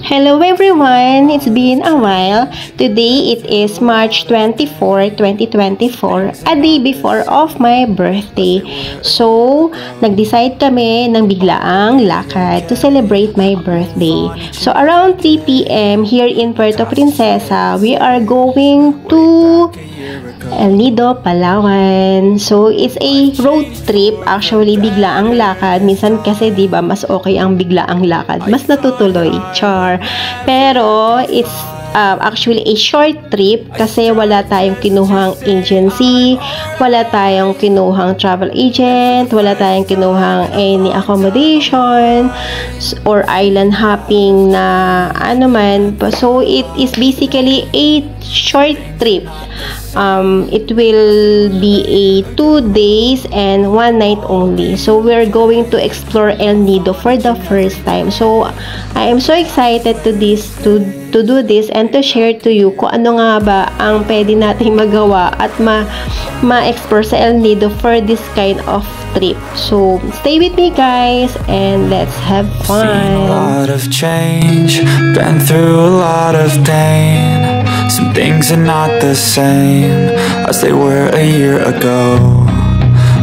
Hello everyone! It's been a while. Today it is March 24, 2024, a day before of my birthday. So, nag-decide kami ng biglaang lakad to celebrate my birthday. So, around 3 p.m. here in Puerto Princesa, we are going to El Nido, Palawan. So, it's a road trip. Actually, biglaang lakad. Minsan kasi, di ba, mas okay ang biglaang lakad. Mas natutuloy. Char. Pero, it's actually a short trip kasi wala tayong kinuhang agency, wala tayong kinuhang travel agent, wala tayong kinuhang any accommodation or island hopping na ano man. So, it is basically a short trip. It will be a 2 days and 1 night only. So, we're going to explore El Nido for the first time. So, I am so excited to do this and to share to you kung ano nga ba ang pwede nating magawa at ma-explore sa El Nido for this kind of trip. So, stay with me guys and let's have fun. Seen a lot of change, been through a lot of pain. Some things are not the same as they were a year ago,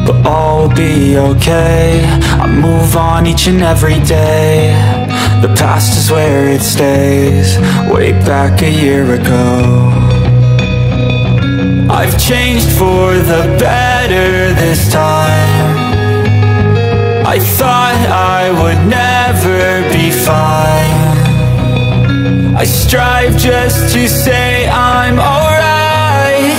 but all will be okay. I move on each and every day. The past is where it stays, way back a year ago. I've changed for the better this time. I thought I would never be fine. I strive just to say I'm alright,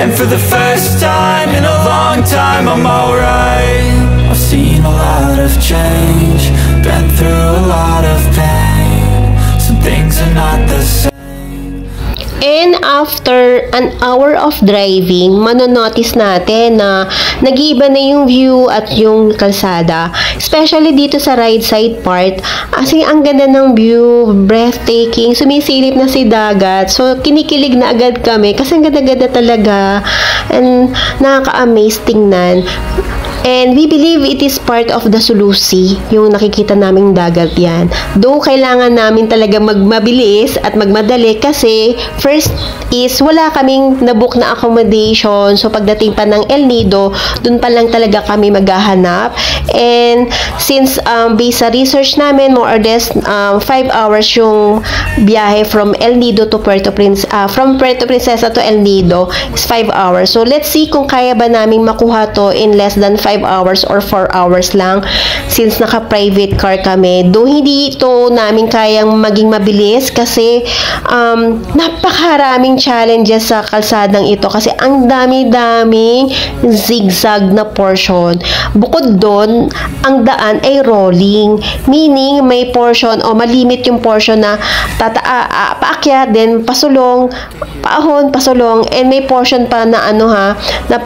and for the first time in a long time I'm alright. I've seen a lot of change, been through a lot of pain. Some things are not the same. And after an hour of driving, manonotice natin na nag-iiba na yung view at yung kalsada. Especially dito sa right side part. Kasi ang ganda ng view, breathtaking, sumisilip na si dagat. So, kinikilig na agad kami kasi ang ganda-ganda talaga. And nakaka-amaze tingnan. And we believe it is part of the Sulu Sea, yung nakikita naming dagat yan. Though kailangan namin talaga magmabilis at magmadali kasi first is wala kaming nabook na accommodation. So pagdating pa ng El Nido, dun pa lang talaga kami maghahanap. And since based sa research namin, more or less 5 hours yung biyahe from El Nido to from Puerto Princesa to El Nido is 5 hours. So let's see kung kaya ba naming makuha to in less than 5 hours or 4 hours lang since naka-private car kami. Though hindi ito namin kayang maging mabilis kasi napakaraming challenges sa kalsadang ito kasi ang dami-daming zigzag na portion. Bukod doon, ang daan ay rolling. Meaning, may portion o malimit yung portion na paakyat, then pasulong, paahon, pasulong, and may portion pa na na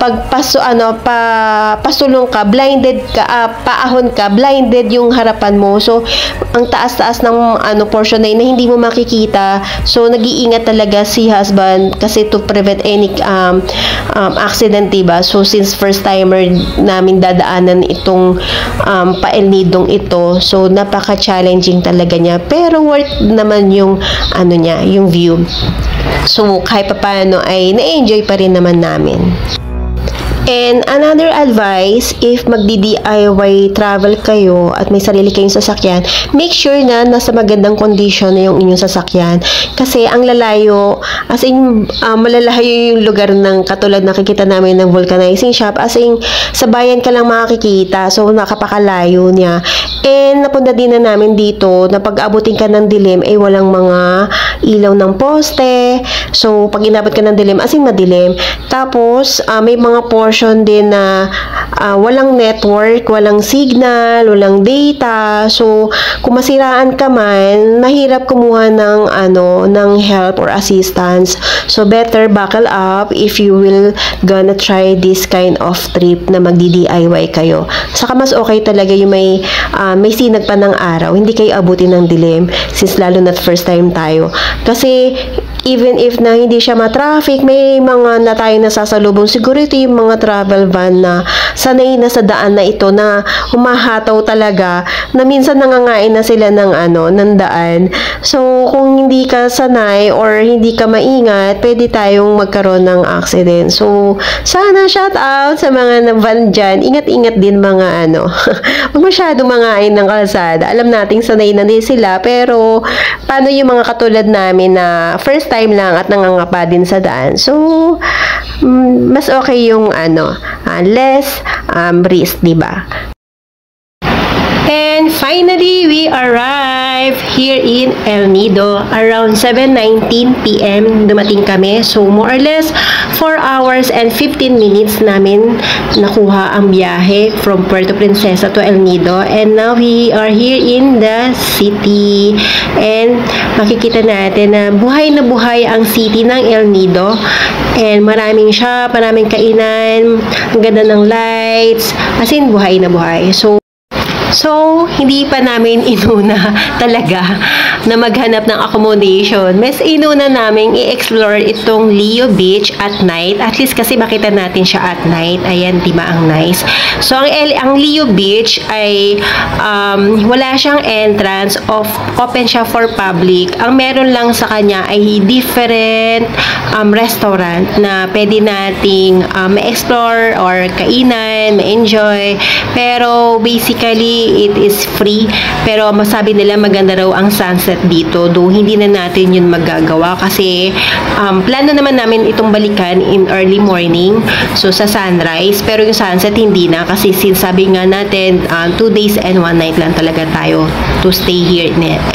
pasulong ka, blinded ka, paahon ka, blinded yung harapan mo. So, ang taas-taas ng portion na yun na hindi mo makikita. So, nag-iingat talaga si husband kasi to prevent any accident, diba? So, since first timer namin dadaanan itong pa El Nidong ito, so napaka-challenging talaga niya. Pero worth naman yung yung view. So, kahit papaano ay na-enjoy pa rin naman namin. And another advice, if magdi-DIY travel kayo at may sarili kayong sasakyan, make sure na nasa magandang condition na yung inyong sasakyan. Kasi ang lalayo, as in, malalayo yung lugar ng katulad nakikita namin ng vulcanizing shop, as in, sa bayan ka lang makikita. So, nakapakalayo niya. And napunta din na namin dito na pag-abutin ka ng dilim ay walang mga ilaw ng poste. So, pag inabot ka ng dilim, as in madilim. Tapos, may mga portion din na walang network, walang signal, walang data. So, kung masiraan ka man, mahirap kumuha ng help or assistance. So, better buckle up if you will gonna try this kind of trip na magdi-DIY kayo. Saka mas okay talaga yung may sinag pa ng araw, hindi kayo abutin ng dilim since lalo na first time tayo. Kasi even if na hindi siya ma-traffic, may mga na tayo nasasalubong. Siguro ito yung mga travel van na sanay na sa daan na ito na humahataw talaga, na minsan nangangain na sila ng ng daan. So, kung hindi ka sanay or hindi ka maingat, pwede tayong magkaroon ng accident. So, sana shout out sa mga van dyan. Ingat-ingat din mga huwag masyadong mangain ng kalsada. Alam nating sanay na din sila, pero paano yung mga katulad namin na first time lang at nangangapa din sa daan? So, mas okay yung less risk, diba? And finally, we arrived here in El Nido. Around 7:19 p.m. dumating kami. So, more or less, 4 hours and 15 minutes namin nakuha ang biyahe from Puerto Princesa to El Nido. And now, we are here in the city. And makikita natin na buhay ang city ng El Nido. And maraming shop, maraming kainan, ang ganda ng lights. As in, buhay na buhay. So, hindi pa namin inuna talaga na maghanap ng accommodation. Mas inuna namin i-explore itong Leo Beach at night. At least kasi makita natin siya at night. Ayan, diba ang nice? So, ang Leo Beach ay wala siyang entrance. Open siya for public. Ang meron lang sa kanya ay different restaurant na pwede nating ma-explore or kainan, ma-enjoy. Pero, basically, it is free, pero masabi nila maganda raw ang sunset dito, though hindi na natin yun magagawa kasi plano naman namin itong balikan in early morning, so sa sunrise, pero yung sunset hindi na kasi sabi nga natin 2 days and 1 night lang talaga tayo to stay here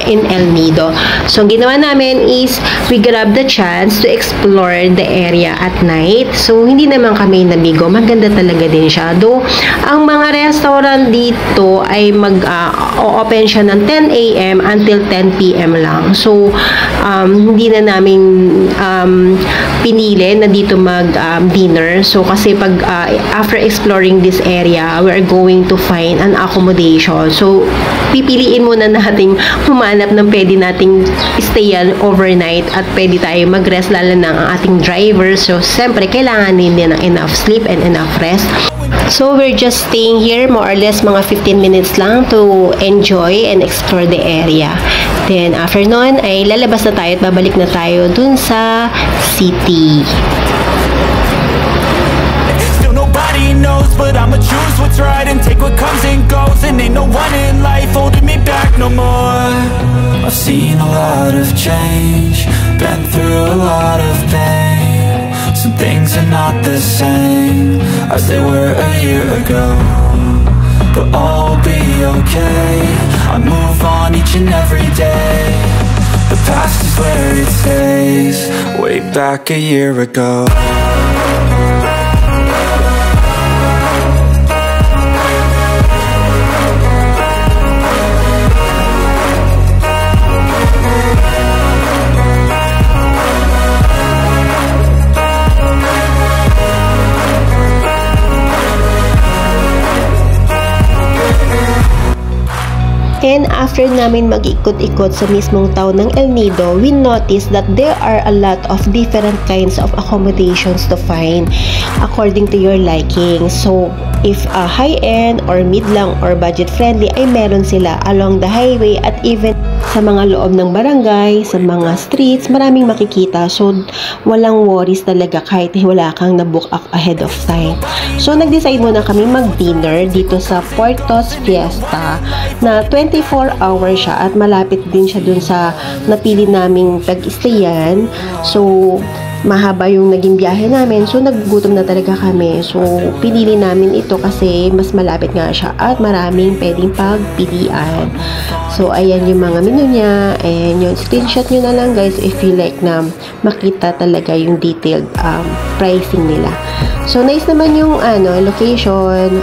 in El Nido. So ang ginawa namin is we grab the chance to explore the area at night. So hindi naman kami nabigo, maganda talaga din siya, though ang mga restaurant dito ay mag-open siya ng 10 a.m. until 10 p.m. lang. So, hindi na namin pinili na dito mag-dinner. So, kasi after exploring this area, we are going to find an accommodation. So, pipiliin muna nating humanap ng pwede nating stayan overnight at pwede tayo mag-rest, lalo na ang ating driver. So, siyempre, kailangan din ng enough sleep and enough rest. So, we're just staying here more or less mga 15 minutes lang to enjoy and explore the area. Then, after nun, ay lalabas na tayo at babalik na tayo dun sa city. Still nobody knows, but I'ma choose what's right and take what comes and goes. And ain't no one in life holding me back no more. I've seen a lot of change, been through a lot of pain. Some things are not the same as they were a year ago, but all will be okay. I move on each and every day. The past is where it stays, way back a year ago. And after namin mag-ikot-ikot sa mismong town ng El Nido, we noticed that there are a lot of different kinds of accommodations to find according to your liking. So, if high-end or mid-lang or budget-friendly ay meron sila along the highway at even sa mga loob ng barangay, sa mga streets, maraming makikita. So, walang worries talaga kahit wala kang nabook ahead of time. So, nag-decide muna kami mag-dinner dito sa Puerto's Fiesta na 24 hours siya at malapit din siya dun sa napili naming tag-stayan. So, mahaba yung naging biyahe namin. So, nagugutom na talaga kami. So, pinili namin ito kasi mas malapit nga siya at maraming pwedeng pagpilian. So, ayan yung mga menu niya. And yung screenshot nyo na lang guys if you like na makita talaga yung detailed pricing nila. So, nice naman yung location.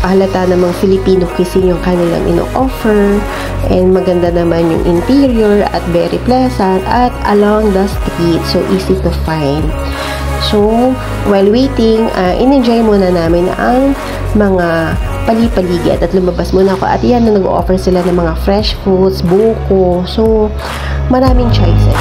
Halata namang Filipino cuisine yung kanilang ino-offer. And maganda naman yung interior at very pleasant at along the street. So, easy to find. So, while waiting, in-enjoy muna namin ang mga pali-paligid at lumabas muna ako. At yan na nag-offer sila ng mga fresh foods, buko. So, maraming choices.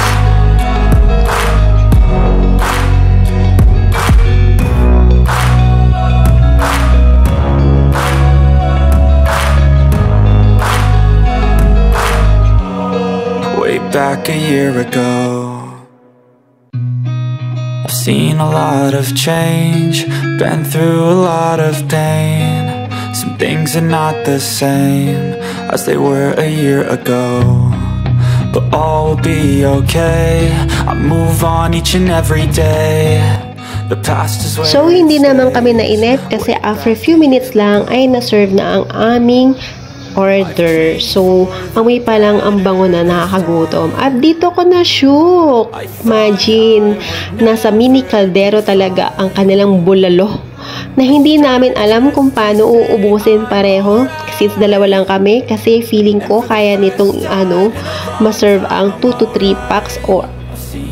back a year ago. I've seen a lot of change, been through a lot of pain. Some things are not the same as they were a year ago, but all will be okay. I move on each and every day. The past is where So hindi naman kami nainip kasi after few minutes lang ay na-serve na ang aming order. So, amoy pa lang ang bango na nakakagutom. At dito ko na-shook. Imagine, nasa mini kaldero talaga ang kanilang bulalo na hindi namin alam kung paano uubusin pareho. Since dalawa lang kami, kasi feeling ko kaya nitong ma-serve ang 2 to 3 packs or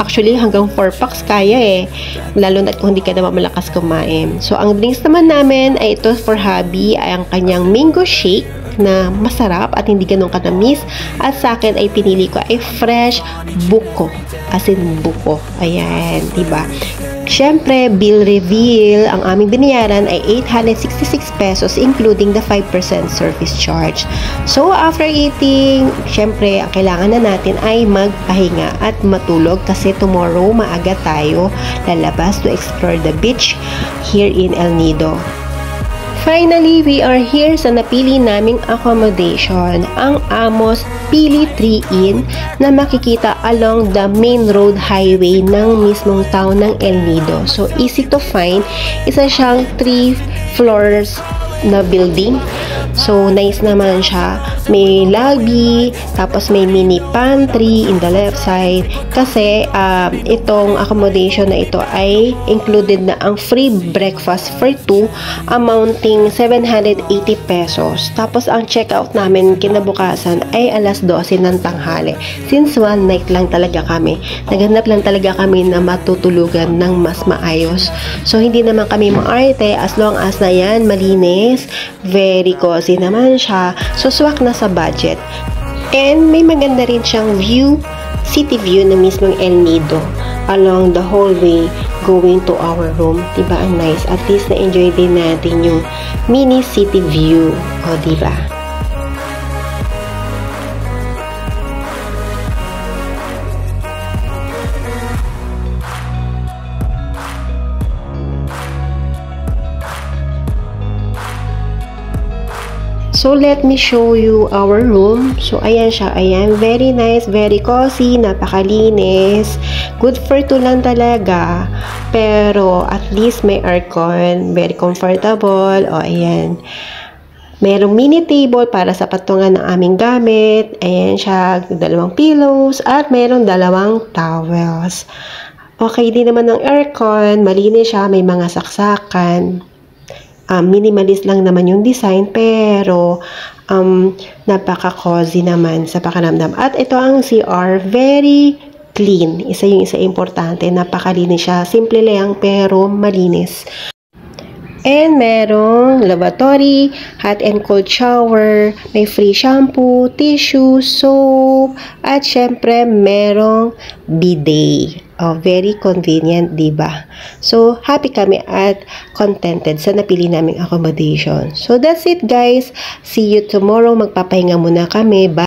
actually hanggang 4 packs kaya eh. Lalo na kung hindi ka naman malakas kumain. So, ang drinks naman namin ay ito for hubby ay ang kanyang mango shake na masarap at hindi ganun katamis. At sa akin ay pinili ko ay fresh buko. As in buko. Ayan, diba? Syempre, bill reveal, ang aming binayaran ay 866 pesos including the 5% service charge. So, after eating, syempre, ang kailangan na natin ay magpahinga at matulog kasi tomorrow maaga tayo lalabas to explore the beach here in El Nido. Finally, we are here sa napili naming accommodation, ang Amos Pili 3-in na makikita along the main road highway ng mismong town ng El Nido. So, easy to find. Isa siyang 3 floors na building. So, nice naman siya. May lobby, tapos may mini pantry in the left side. Kasi, itong accommodation na ito ay included na ang free breakfast for 2 amounting 780 pesos. Tapos, ang checkout namin kinabukasan ay alas 12 ng tanghali. Since one night lang talaga kami. Naghanap lang talaga kami na matutulugan ng mas maayos. So, hindi naman kami maarte as long as na yan, malinis, very cozy naman siya. So, swak na sa budget. And may maganda rin siyang view, city view na mismong El Nido along the whole way going to our room. Diba ang nice? At least na-enjoy din natin yung mini city view. O, diba? So, let me show you our room. So, ayan siya. Ayan. Very nice, very cozy, napakalinis. Good for 2 lang talaga. Pero, at least may aircon. Very comfortable. O, ayan. Merong mini table para sa patungan ng aming gamit. Ayan siya. 2 pillows. At merong 2 towels. Okay din naman ng aircon. Malinis siya. May mga saksakan. Minimalist lang naman yung design pero napaka-cozy naman sa pakiramdam. At ito ang CR, very clean. Isa importante, napakalinis siya. Simple lang pero malinis. And merong lavatory, hot and cold shower, may free shampoo, tissue, soap, at syempre merong bidet. Oh, very convenient, diba? So, happy kami at contented sa napili naming accommodation. So, that's it guys. See you tomorrow. Magpapahinga muna kami. Bye!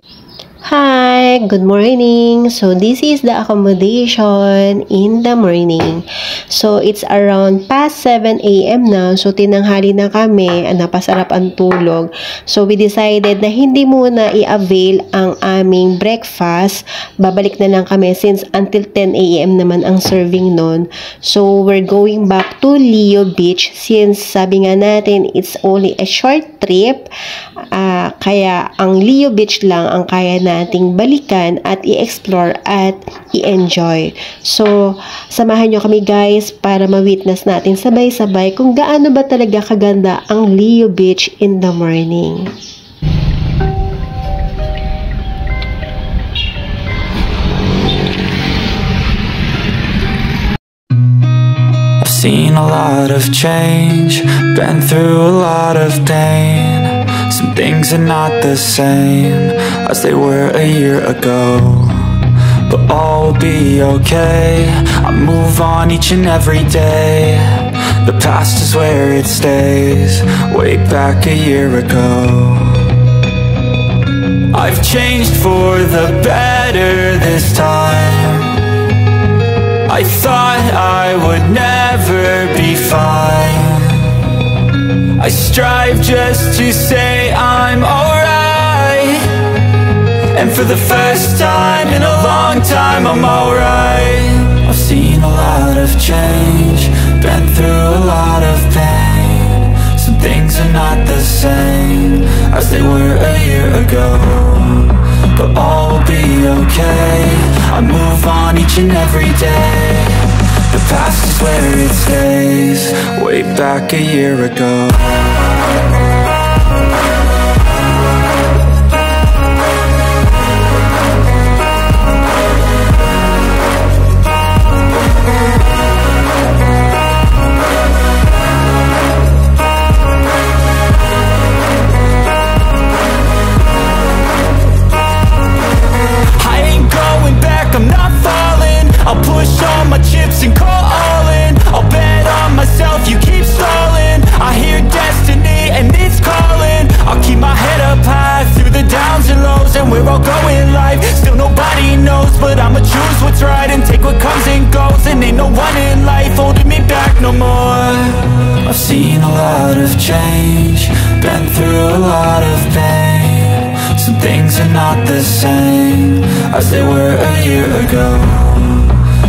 Hi! Good morning! So, this is the accommodation in the morning. So, it's around past 7 a.m. na. So, tinanghali na kami. Napasarap ang tulog. So, we decided na hindi muna i-avail ang aming breakfast. Babalik na lang kami since until 10 a.m. naman ang serving nun. So, we're going back to Leo Beach since sabi nga natin, it's only a short trip. Kaya, ang Leo Beach lang ang kaya nating balikan at i-explore at i-enjoy. So, samahan nyo kami guys para ma-witness natin sabay-sabay kung gaano ba talaga kaganda ang Leo Beach in the morning. I've seen a lot of change, been through a lot of pain. Some things are not the same as they were a year ago, but all will be okay. I move on each and every day. The past is where it stays, way back a year ago. I've changed for the better this time. I thought I would never be fine. I strive just to say I'm alright, and for the first time in a long time I'm alright. I've seen a lot of change, been through a lot of pain. Some things are not the same as they were a year ago, but all will be okay. I move on each and every day. The past is where it stays, way back a year ago. I'm not falling, I'll push all my chips and call all in. I'll bet on myself, you keep stalling. I hear destiny and it's calling. I'll keep my head up high through the downs and lows, and we're all going live. Still nobody knows, but I'ma choose what's right and take what comes and goes. And ain't no one in life holding me back no more. I've seen a lot of change, been through a lot of pain. Some things are not the same as they were a year ago,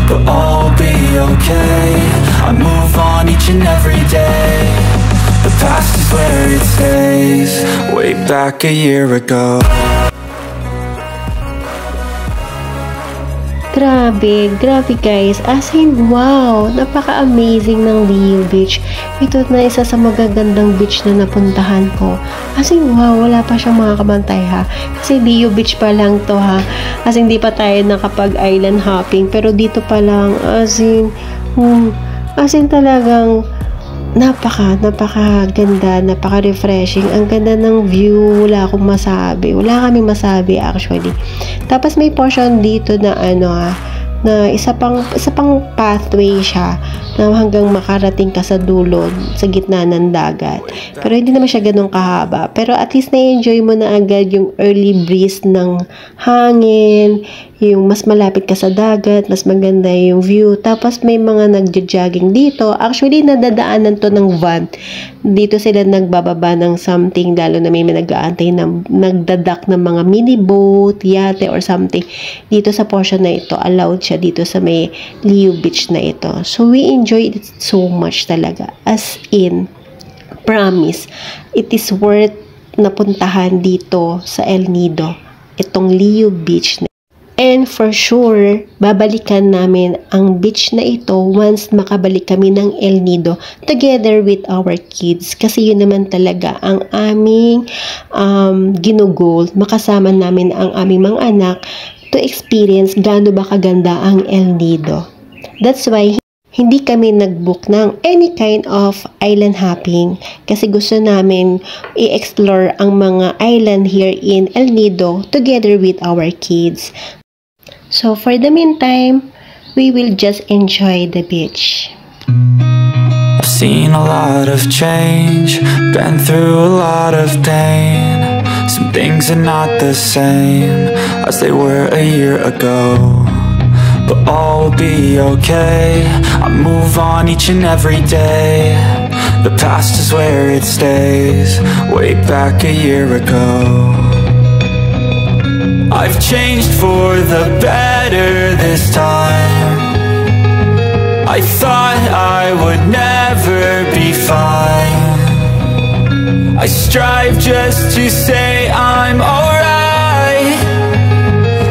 but all will be okay. I move on each and every day. The past is where it stays, way back a year ago. Grabe guys, as in wow, napaka-amazing ng Leo Beach. Ito na isa sa magagandang beach na napuntahan ko. As in wow, wala pa siyang mga kabantay ha, kasi Leo Beach pa lang to ha, as in di pa tayo nakapag island hopping, pero dito pa lang as in talagang napaka-ganda, napaka-refreshing. Ang ganda ng view, wala akong masabi. Wala kaming masabi actually. Tapos may portion dito na na isa pang pathway siya na hanggang makarating ka sa dulo, sa gitna ng dagat. Pero hindi naman siya ganun kahaba. Pero at least na-enjoy mo na agad yung early breeze ng hangin, yung mas malapit ka sa dagat, mas maganda yung view. Tapos may mga nagja-jogging dito. Actually, nadadaanan to ng van. Dito sila nagbababa ng something, lalo na may nag-aantay na nagdadak ng mga mini boat, yate or something. Dito sa portion na ito, allowed siya dito sa may Leo Beach na ito. So we enjoyed it so much talaga. As in, promise, it is worth napuntahan dito sa El Nido, itong Leo Beach na. And for sure, babalikan namin ang beach na ito once makabalik kami ng El Nido together with our kids. Kasi yun naman talaga ang aming ginugol. Makasama namin ang aming mga anak to experience gaano ba kaganda ang El Nido. That's why hindi kami nag-book ng any kind of island hopping kasi gusto namin i-explore ang mga island here in El Nido together with our kids. So for the meantime, we will just enjoy the beach. I've seen a lot of change, been through a lot of pain. Some things are not the same as they were a year ago, but all will be okay. I move on each and every day. The past is where it stays, way back a year ago. I've changed for the better this time. I thought I would never be fine. I strive just to say I'm alright,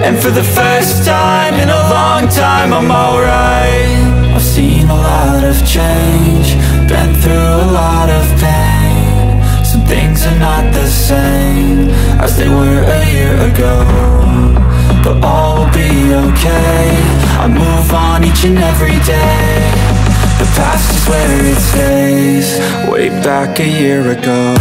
and for the first time in a long time I'm alright. I've seen a lot of change, been through a lot of pain. Some things are not the same as they were a year ago, but all will be okay. I move on each and every day. The past is where it stays, way back a year ago.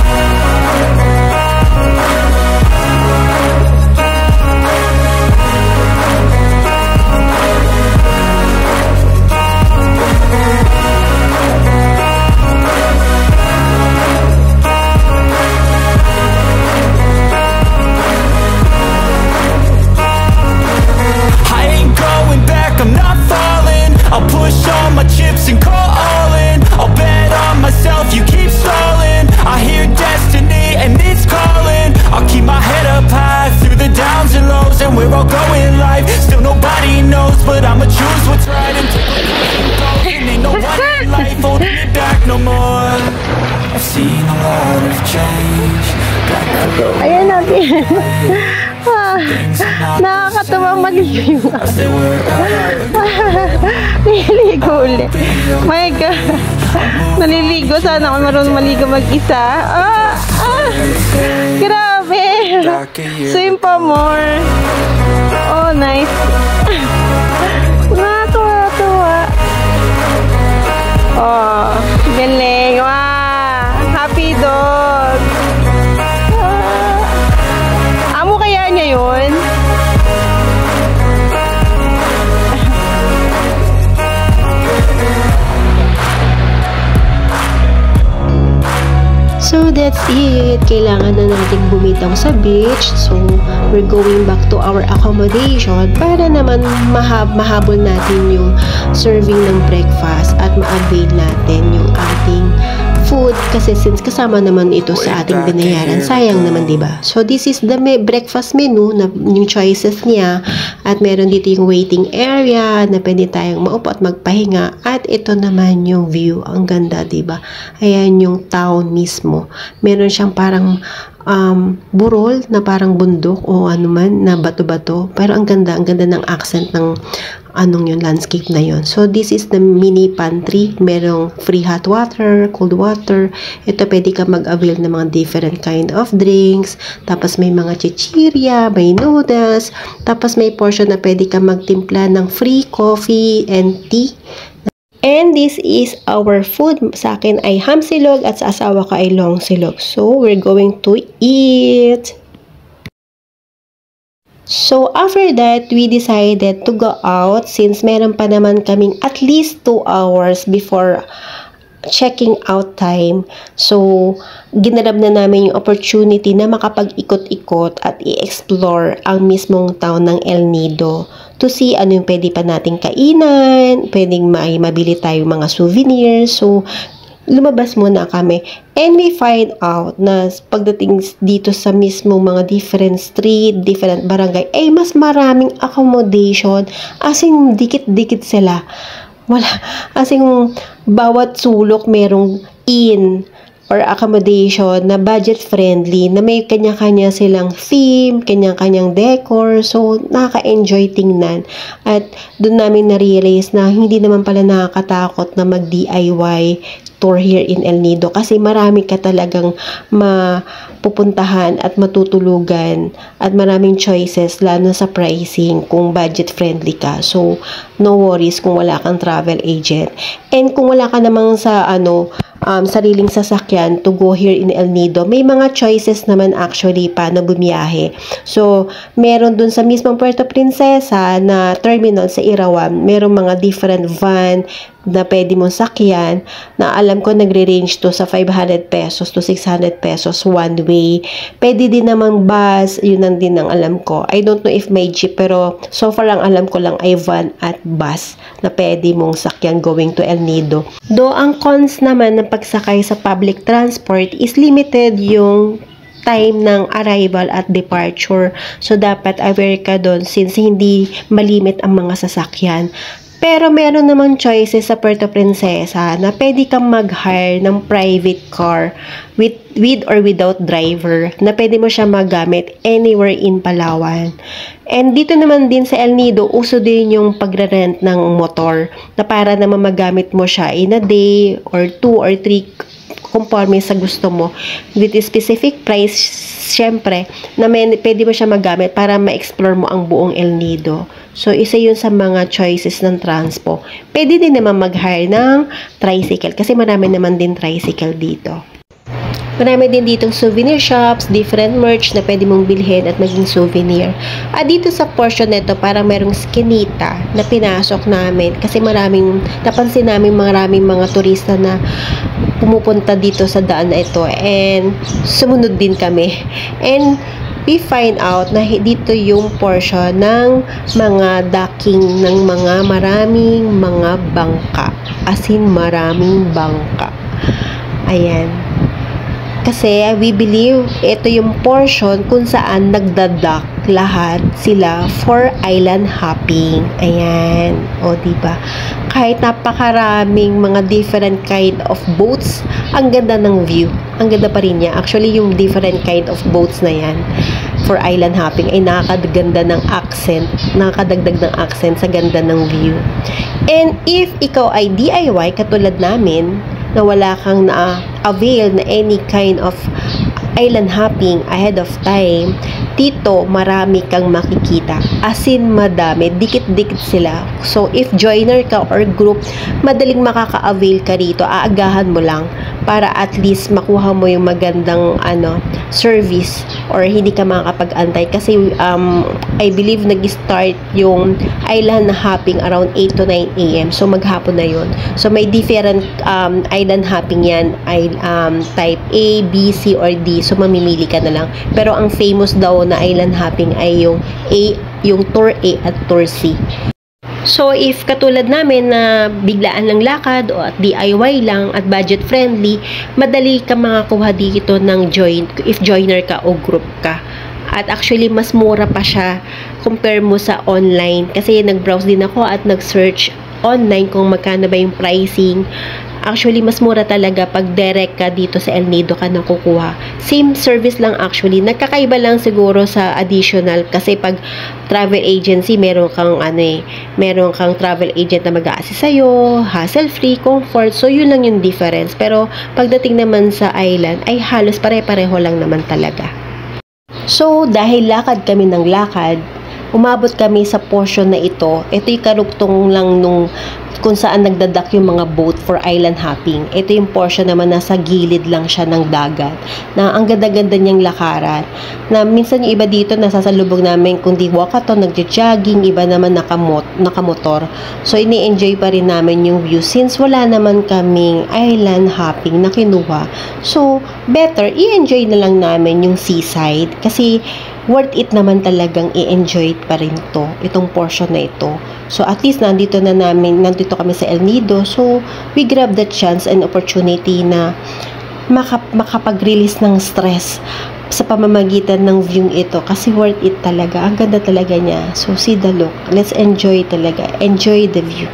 and where I'll go in life. Still nobody knows, but I'ma choose what's right and take what goes. And ain't no one in life holding me back no more. I've seen a lot of change. Ayan natin. Nakakatuwa maligo. Naliligo ulit. My God. Naliligo. Sana ako marunong maligo mag-isa. Grabe. Swim pa more. Oh, nice. Nakakatuwa. Oh, galing. Wow. Happy dog. Amo kaya niya yun? So that's it. Kailangan na natin bumitaw sa beach. So we're going back to our accommodation para naman mahabol natin yung serving ng breakfast at ma-avail natin yung ating food kasi since kasama naman ito sa ating binayaran, sayang naman, diba? So this is the breakfast menu na yung choices niya at meron dito yung waiting area na pwede tayong maupo at magpahinga at ito naman yung view. Ang ganda, diba? Ayan yung town mismo. Meron siyang parang burol na parang bundok o ano man na bato-bato pero ang ganda ng accent ng anong yung landscape na yon. So this is the mini pantry. Merong free hot water, cold water. Ito pwede ka mag-avail ng mga different kind of drinks. Tapos may mga chichirya, may noodles. Tapos may portion na pwede ka magtimpla ng free coffee and tea. And this is our food. Sa akin ay ham silog at sa asawa ko ay long silog. So we're going to eat. So, after that, we decided to go out since meron pa naman kaming at least 2 hours before checking out time. So, ginarab na namin yung opportunity na makapag-ikot-ikot at i-explore ang mismong town ng El Nido to see ano yung pwede pa nating kainan, pwedeng mabili tayong mga souvenirs. So, lumabas muna kami and we find out na pagdating dito sa mismo mga different street, different barangay, ay mas maraming accommodation as in dikit-dikit sila. Wala, as in bawat sulok merong inn or accommodation na budget friendly, na may kanya-kanya silang theme, kanya-kanyang decor, so nakaka-enjoy tingnan. At doon namin na-realize na hindi naman pala nakakatakot na mag-DIY tour here in El Nido kasi marami ka talagang mapupuntahan at matutulugan at maraming choices lalo sa pricing kung budget friendly ka. So, no worries kung wala kang travel agent. And kung wala ka namang sa sariling sasakyan to go here in El Nido, may mga choices naman actually paano bumiyahe. So, meron dun sa mismong Puerto Princesa na terminal sa Irawan, merong mga different van na pwede mong sakyan na alam ko nagre-range to sa 500 pesos to 600 pesos one way. Pwede din namang bus, yun ang din ang alam ko. I don't know if may jeep pero so far ang alam ko lang ay van at bus na pwede mong sakyan going to El Nido. Though ang cons naman ng pagsakay sa public transport is limited yung time ng arrival at departure. So, dapat aware ka doon since hindi malimit ang mga sasakyan. Pero meron namang choices sa Puerto Princesa na pwede kang mag-hire ng private car with or without driver na pwede mo siya magamit anywhere in Palawan. And dito naman din sa El Nido, uso din yung pagre-rent ng motor na para naman magamit mo siya in a day or 2 or 3 conforme sa gusto mo with a specific price syempre na pwede mo siya magamit para ma-explore mo ang buong El Nido. So, isa yun sa mga choices ng transpo. Pwede din naman mag-hire ng tricycle kasi marami naman din tricycle dito. Marami din ditong souvenir shops, different merch na pwede mong bilhin at maging souvenir. At dito sa portion nito, parang merong skinita na pinasok namin kasi napansin namin maraming mga turista na pumupunta dito sa daan na ito and sumunod din kami. And we find out na dito yung portion ng mga docking ng mga maraming mga bangka. As in, maraming bangka. Ayan. Kasi we believe ito yung portion kung saan nagdadock lahat sila for island hopping. Ayan. O, diba? Kahit napakaraming mga different kind of boats, ang ganda ng view. Ang ganda pa rin niya. Actually, yung different kind of boats na yan for island hopping ay nakakadagdag ng accent sa ganda ng view. And if ikaw ay DIY katulad namin, na wala kang na-avail na any kind of island hopping ahead of time, dito marami kang makikita. As in, madami. Dikit-dikit sila. So, if joiner ka or group, madaling makaka-avail ka rito. Aagahan mo lang para at least makuha mo yung magandang service or hindi ka makakapag-antay. Kasi, I believe nag-start yung island hopping around 8 to 9 a.m. So, maghapon na yun. So, may different island hopping yan. Type A, B, C, or D. So, mamimili ka na lang. Pero, ang famous daw na island hopping ay yung Tour A at Tour C. So, if katulad namin na biglaan lang lakad o at DIY lang at budget friendly, madali ka makakuha dito ng if joiner ka o group ka. At actually, mas mura pa siya compare mo sa online. Kasi nag-browse din ako at nag-search online kung magkano ba yung pricing. Actually, mas mura talaga pag direct ka dito sa El Nido ka nakukuha. Same service lang actually. Nagkakaiba lang siguro sa additional kasi pag travel agency, meron kang travel agent na mag-a-assist sa'yo, hassle-free, comfort. So, yun lang yung difference. Pero, pagdating naman sa island, ay halos pare-pareho lang naman talaga. So, dahil lakad kami ng lakad, umabot kami sa portion na ito. Ito yung karugtong lang nung kung saan nagdadak yung mga boat for island hopping. Ito yung portion naman nasa gilid lang siya ng dagat. Na ang ganda-ganda niyang lakaran. Na minsan yung iba dito nasasalubog namin kundi walkathon, nagja-jogging, iba naman nakamotor. So ini-enjoy pa rin namin yung view since wala naman kaming island hopping na kinuha. So better i-enjoy na lang namin yung seaside kasi worth it naman talagang i-enjoy pa rin itong portion na ito. So, at least nandito kami sa El Nido. So, we grab the chance and opportunity na makapag-release ng stress sa pamamagitan ng view ito kasi worth it talaga. Ang ganda talaga niya. So, see the look. Let's enjoy talaga. Enjoy the view.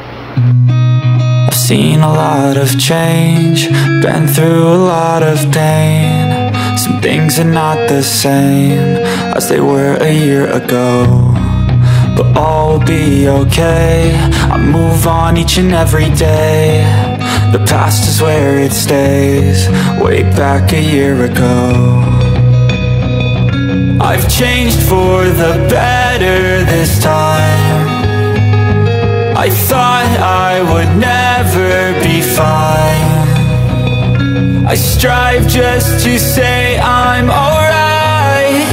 I've seen a lot of change, been through a lot of pain. Some things are not the same as they were a year ago, but all will be okay. I move on each and every day. The past is where it stays, way back a year ago. I've changed for the better this time. I thought I would never be fine. I strive just to say I'm alright.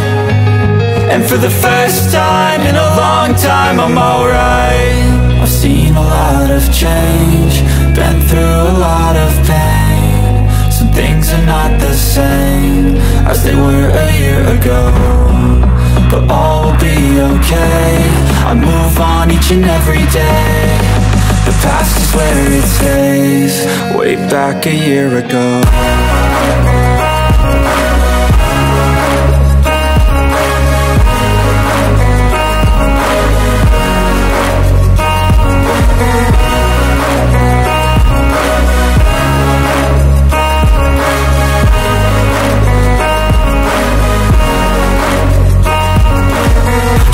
And for the first time in a long time I'm alright. I've seen a lot of change, been through a lot of pain. Some things are not the same as they were a year ago, but all will be okay. I move on each and every day. The past is where it stays, way back a year ago.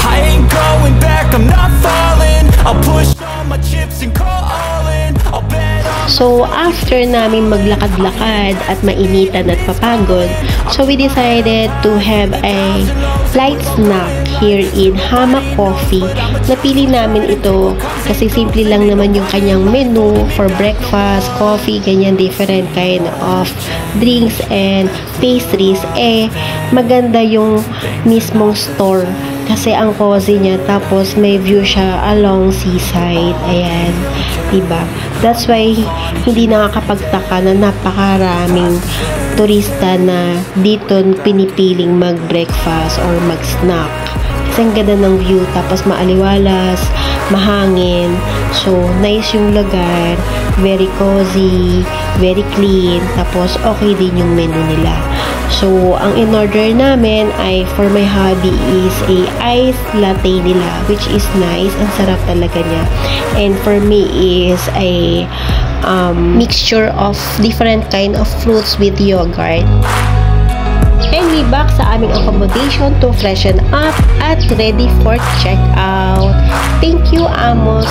I ain't going back, I'm not falling. I'll push all my chips and call all in. I'll bet on. So, after namin maglakad-lakad at mainitan at papagod, so we decided to have a light snack here in Hammock Coffee. Napili namin ito kasi simple lang naman yung kanyang menu for breakfast, coffee, ganyan, different kind of drinks and pastries. Maganda yung mismong store kasi ang cozy niya, tapos may view siya along seaside. Ayan, diba? That's why hindi nakakapagtaka na napakaraming turista na dito pinipiling mag-breakfast or mag-snack Kasi ang ganda ng view, tapos maaliwalas, mahangin. So, nice yung lugar, very cozy, very clean, tapos okay din yung menu nila. So, ang in-order namin ay for my hubby is a iced latte nila, which is nice. Ang sarap talaga niya. And for me is a mixture of different kind of fruits with yogurt. And we back sa aming accommodation to freshen up at ready for checkout. Thank you, Amos.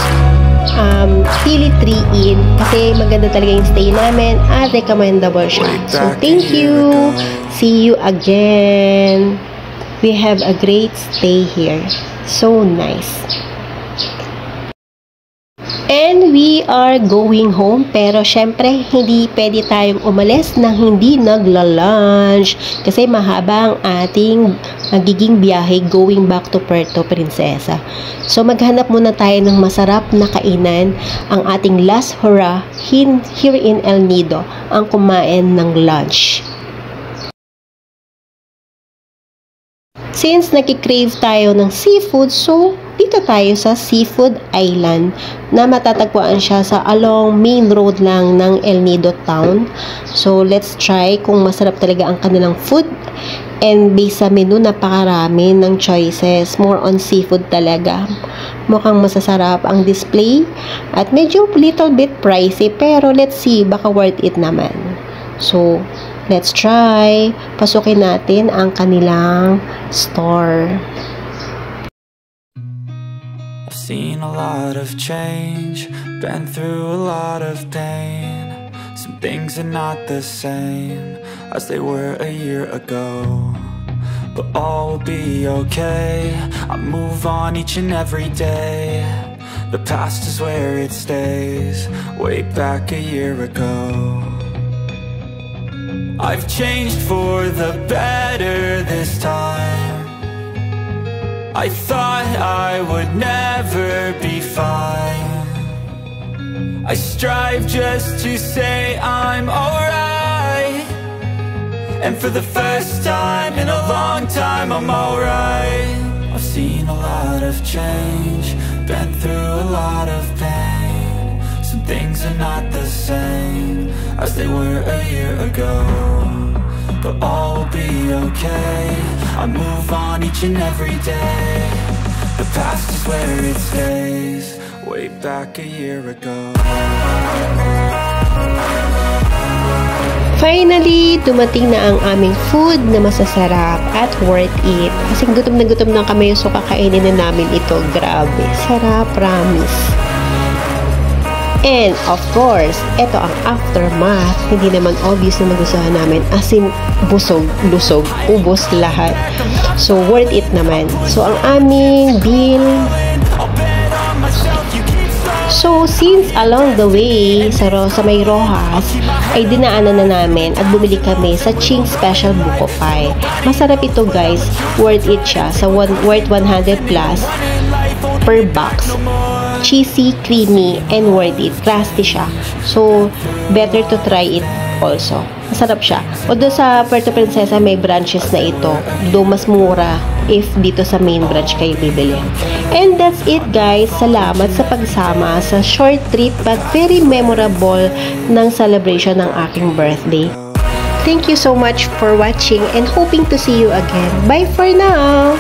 Pili 3 in kasi maganda talaga yung stay namin at recommendable siya. So, thank you. See you again. We have a great stay here. So nice. And we are going home, pero syempre hindi pwede tayong umalis nang hindi nagla-lunch kasi mahaba ang ating magiging biyahe going back to Puerto Princesa. So maghanap muna tayo ng masarap na kainan. Ang ating last hurrah here in El Nido ang kumain ng lunch. Since nakikrave tayo ng seafood, so dito tayo sa Seafood Island na matatagpuan siya sa along main road lang ng El Nido Town. So let's try kung masarap talaga ang kanilang food. And based sa menu, napakarami ng choices. More on seafood talaga. Mukhang masasarap ang display at medyo little bit pricey, pero let's see, baka worth it naman. So let's try. Pasukin natin ang kanilang store. I've seen a lot of change, been through a lot of pain. Some things are not the same as they were a year ago, but all will be okay. I move on each and every day. The past is where it stays, way back a year ago. I've changed for the better this time. I thought I would never be fine. I strive just to say I'm alright, and for the first time in a long time I'm alright. I've seen a lot of change, been through a lot of pain. Some things are not the same as they were a year ago, but all will be okay. I move on each and every day. The past is where it stays, way back a year ago. Finally, dumating na ang aming food na masasarap at worth it. Kasi gutom na kami, so kakainin na namin ito. Grabe, sarap, promise. And of course, ito ang aftermath. Hindi naman obvious na magustuhan namin. As in, busog, lusog, ubos lahat. So, worth it naman. So, ang aming bill. So, since along the way sa may Rojas, ay dinaanan na namin at bumili kami sa Ching Special Buko Pie. Masarap ito guys. Worth it siya. Sa worth 100 plus per box. Cheesy, creamy, and worth it. Crusty siya. So, better to try it also. Masarap siya. Although sa Puerto Princesa may branches na ito. Though mas mura if dito sa main branch kayo bibili. And that's it guys. Salamat sa pagsama sa short trip but very memorable ng celebration ng aking birthday. Thank you so much for watching and hoping to see you again. Bye for now!